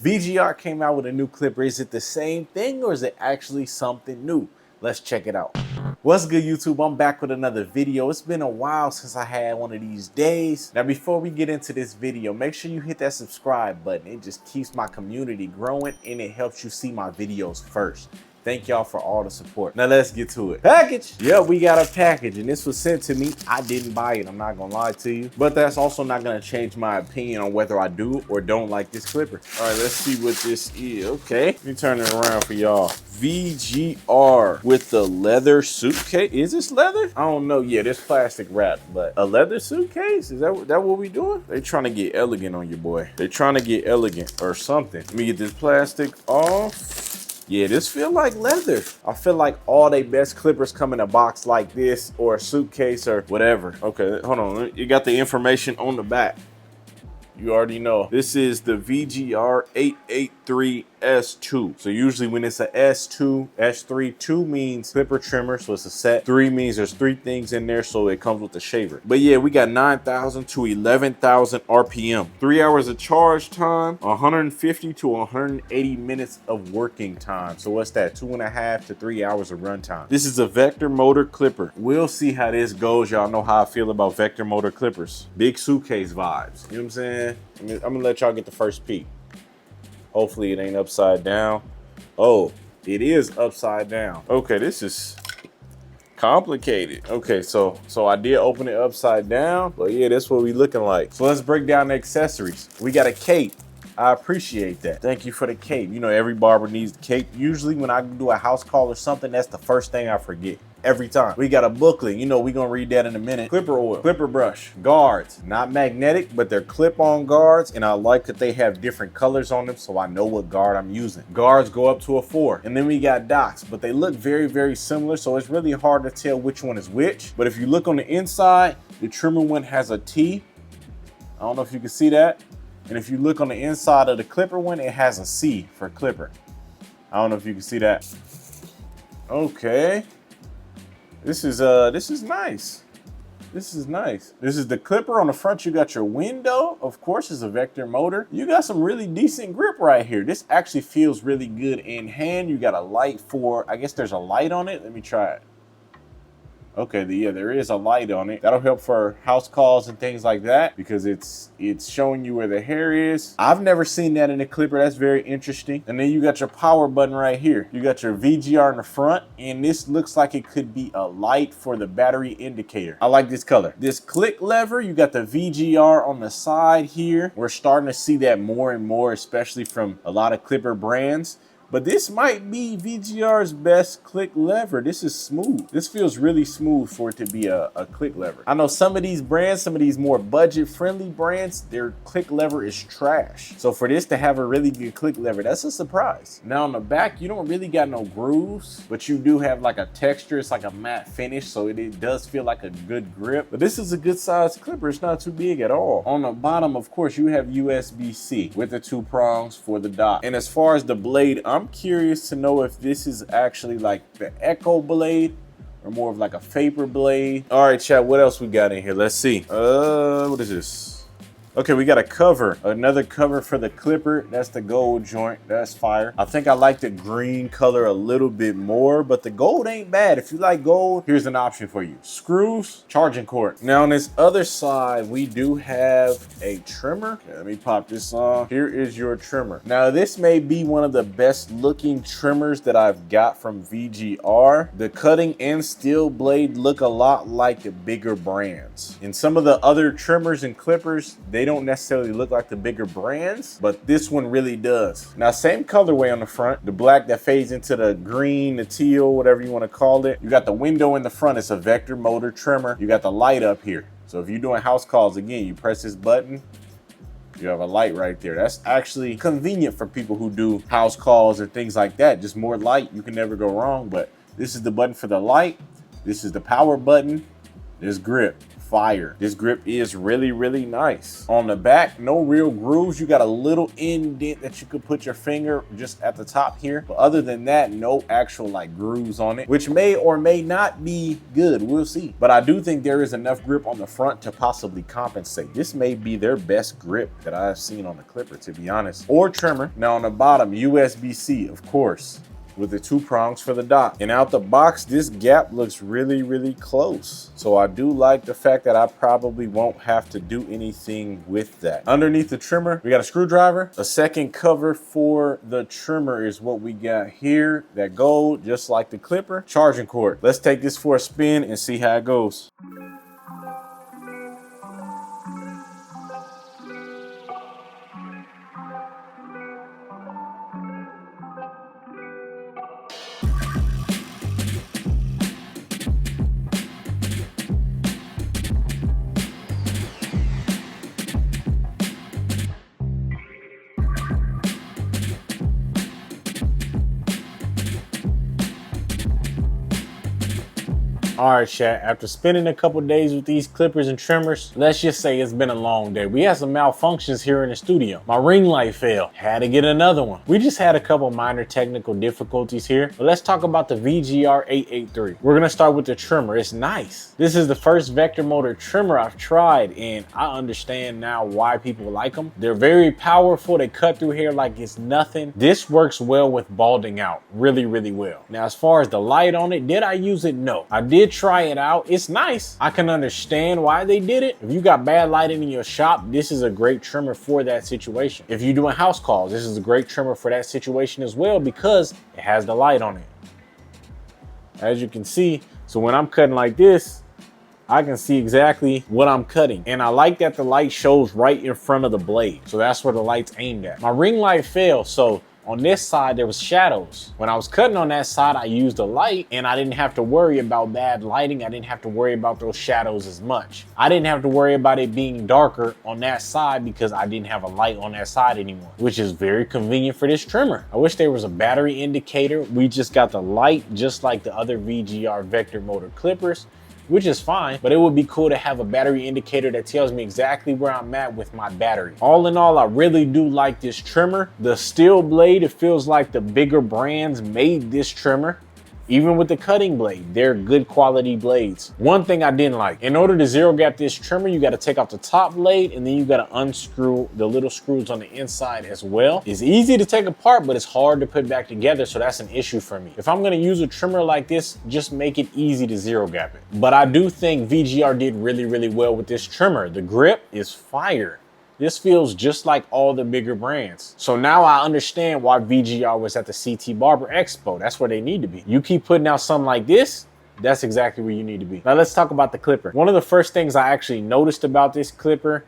VGR came out with a new clipper. Is it the same thing or is it actually something new? Let's check it out. What's good, YouTube? I'm back with another video. It's been a while since I had one of these days. Now, before we get into this video, make sure you hit that subscribe button. It just keeps my community growing and it helps you see my videos first. Thank y'all for all the support. Now let's get to it. Package. Yeah, we got a package and this was sent to me. I didn't buy it, I'm not gonna lie to you. But that's also not gonna change my opinion on whether I do or don't like this clipper. All right, let's see what this is. Okay, let me turn it around for y'all. VGR with the leather suitcase. Is this leather? I don't know. Yeah, this plastic wrap, but a leather suitcase? Is that what we doing? They trying to get elegant on you, boy. They trying to get elegant or something. Let me get this plastic off. Yeah, this feel like leather. I feel like all they best clippers come in a box like this or a suitcase or whatever. Okay, hold on. You got the information on the back. You already know. This is the VGR 883S2. So usually when it's a S2, S3, 2 means clipper trimmer, so it's a set. 3 means there's 3 things in there, so it comes with the shaver. But yeah, we got 9,000 to 11,000 RPM. 3 hours of charge time, 150 to 180 minutes of working time. So what's that? 2.5 to 3 hours of run time. This is a vector motor clipper. We'll see how this goes. Y'all know how I feel about vector motor clippers. Big suitcase vibes. You know what I'm saying? I'm gonna let y'all get the first peek. Hopefully it ain't upside down. Oh, it is upside down. Okay, this is complicated. Okay, so I did open it upside down, but yeah, that's what we looking like. So let's break down the accessories. We got a cape. I appreciate that. Thank you for the cape. You know, every barber needs the cape. Usually when I do a house call or something, that's the first thing I forget. Every time. We got a booklet. You know, we're gonna read that in a minute. Clipper oil, clipper brush, guards, not magnetic, but they're clip-on guards, and I like that they have different colors on them so I know what guard I'm using. Guards go up to a 4. And then we got docks, but they look very, very similar, so it's really hard to tell which one is which. But if you look on the inside, the trimmer one has a T. I don't know if you can see that. And if you look on the inside of the clipper one, it has a C for clipper. I don't know if you can see that. Okay. This is nice. This is nice. This is the clipper on the front. You got your window. Of course, it's a vector motor. You got some really decent grip right here. This actually feels really good in hand. You got a light for, I guess there's a light on it. Let me try it. Okay, yeah, there is a light on it. That'll help for house calls and things like that because it's showing you where the hair is. I've never seen that in a clipper. That's very interesting. And then you got your power button right here. You got your VGR in the front, and this looks like it could be a light for the battery indicator. I like this color. This click lever, you got the VGR on the side here. We're starting to see that more and more, especially from a lot of clipper brands. But this might be VGR's best click lever. This is smooth. This feels really smooth for it to be a click lever. I know some of these brands, some of these more budget-friendly brands, their click lever is trash. So for this to have a really good click lever, that's a surprise. Now on the back, you don't really got no grooves, but you do have like a texture. It's like a matte finish, so it does feel like a good grip. But this is a good sized clipper. It's not too big at all. On the bottom, of course, you have USB-C with the 2 prongs for the dock. And as far as the blade, I'm curious to know if this is actually like the Echo blade or more of like a Faber blade. All right, chat, what else we got in here? Let's see. What is this? Okay, we got a cover, another cover for the clipper. That's the gold joint. That's fire. I think I like the green color a little bit more, but the gold ain't bad. If you like gold, here's an option for you. Screws, charging cord. Now on this other side, we do have a trimmer. Okay, let me pop this on. Here is your trimmer. Now this may be one of the best looking trimmers that I've got from VGR. The cutting and steel blade look a lot like the bigger brands. In some of the other trimmers and clippers, they don't necessarily look like the bigger brands, but this one really does. Now, same colorway on the front, the black that fades into the green, the teal, whatever you want to call it. You got the window in the front. It's a vector motor trimmer. You got the light up here. So if you're doing house calls, again, you press this button, you have a light right there. That's actually convenient for people who do house calls or things like that. Just more light, you can never go wrong. But this is the button for the light. This is the power button. There's grip. fire. This grip is really, really nice. On the back, no real grooves. You got a little indent that you could put your finger just at the top here. But other than that, no actual like grooves on it, which may or may not be good. We'll see. But I do think there is enough grip on the front to possibly compensate. This may be their best grip that I've seen on the clipper, to be honest. Or trimmer. Now on the bottom, USB-C, of course, with the 2 prongs for the dock. And out the box, this gap looks really, really close. So I do like the fact that I probably won't have to do anything with that. Underneath the trimmer, we got a screwdriver. A second cover for the trimmer is what we got here. That gold, just like the clipper. Charging cord. Let's take this for a spin and see how it goes. All right, chat, after spending a couple days with these clippers and trimmers, let's just say it's been a long day. We had some malfunctions here in the studio. My ring light failed, had to get another one. We just had a couple minor technical difficulties here, but let's talk about the VGR 883. We're gonna start with the trimmer. It's nice. This is the first vector motor trimmer I've tried, and I understand now why people like them. They're very powerful. They cut through hair like it's nothing. This works well with balding out, really, really well. Now, as far as the light on it, did I use it? No. I did try it out. It's nice. I can understand why they did it. If you got bad lighting in your shop, this is a great trimmer for that situation. If you're doing house calls, this is a great trimmer for that situation as well because it has the light on it. As you can see, so when I'm cutting like this, I can see exactly what I'm cutting. And I like that the light shows right in front of the blade. So that's where the light's aimed at. My ring light failed, so on this side, there was shadows. When I was cutting on that side, I used a light and I didn't have to worry about bad lighting. I didn't have to worry about those shadows as much. I didn't have to worry about it being darker on that side because I didn't have a light on that side anymore, which is very convenient for this trimmer. I wish there was a battery indicator. We just got the light just like the other VGR vector motor clippers, which is fine, but it would be cool to have a battery indicator that tells me exactly where I'm at with my battery. All in all, I really do like this trimmer. The steel blade, it feels like the bigger brands made this trimmer. Even with the cutting blade, they're good quality blades. One thing I didn't like, in order to zero gap this trimmer, you gotta take off the top blade and then you gotta unscrew the little screws on the inside as well. It's easy to take apart, but it's hard to put back together, so that's an issue for me. If I'm gonna use a trimmer like this, just make it easy to zero gap it. But I do think VGR did really, really well with this trimmer. The grip is fire. This feels just like all the bigger brands. So now I understand why VGR was at the CT Barber Expo. That's where they need to be. You keep putting out something like this, that's exactly where you need to be. Now let's talk about the clipper. One of the first things I actually noticed about this clipper,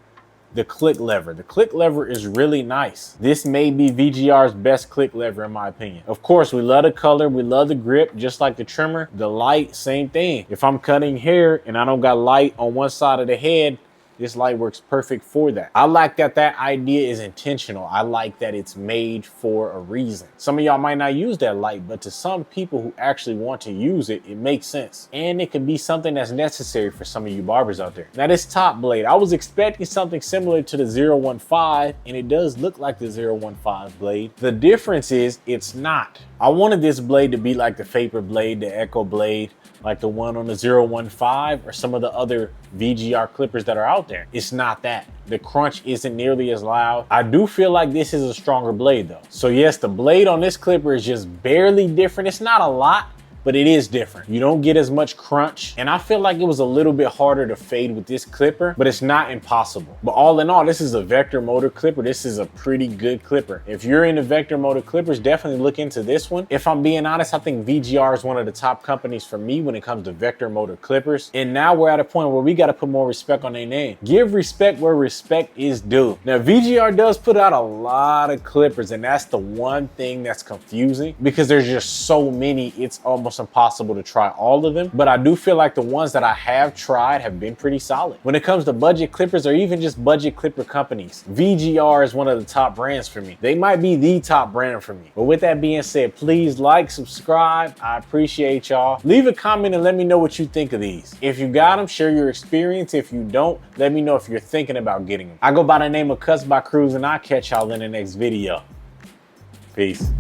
the click lever. The click lever is really nice. This may be VGR's best click lever in my opinion. Of course, we love the color, we love the grip, just like the trimmer. The light, same thing. If I'm cutting hair and I don't got light on one side of the head, this light works perfect for that. I like that that idea is intentional. I like that it's made for a reason. Some of y'all might not use that light, but to some people who actually want to use it, it makes sense. And it could be something that's necessary for some of you barbers out there. Now this top blade, I was expecting something similar to the 015, and it does look like the 015 blade. The difference is it's not. I wanted this blade to be like the Vapor blade, the Echo blade, like the one on the 015 or some of the other VGR clippers that are out there. It's not that. The crunch isn't nearly as loud. I do feel like this is a stronger blade though. So yes, the blade on this clipper is just barely different. It's not a lot, but it is different. You don't get as much crunch. And I feel like it was a little bit harder to fade with this clipper, but it's not impossible. But all in all, this is a vector motor clipper. This is a pretty good clipper. If you're into vector motor clippers, definitely look into this one. If I'm being honest, I think VGR is one of the top companies for me when it comes to vector motor clippers. And now we're at a point where we got to put more respect on their name. Give respect where respect is due. Now, VGR does put out a lot of clippers, and that's the one thing that's confusing because there's just so many, it's almost almost impossible to try all of them, but I do feel like the ones that I have tried have been pretty solid. When it comes to budget clippers or even just budget clipper companies, VGR is one of the top brands for me. They might be the top brand for me. But with that being said, please like, subscribe. I appreciate y'all. Leave a comment and let me know what you think of these. If you got them, share your experience. If you don't, let me know if you're thinking about getting them. I go by the name of Cruze by Cruze, and I'll catch y'all in the next video. Peace.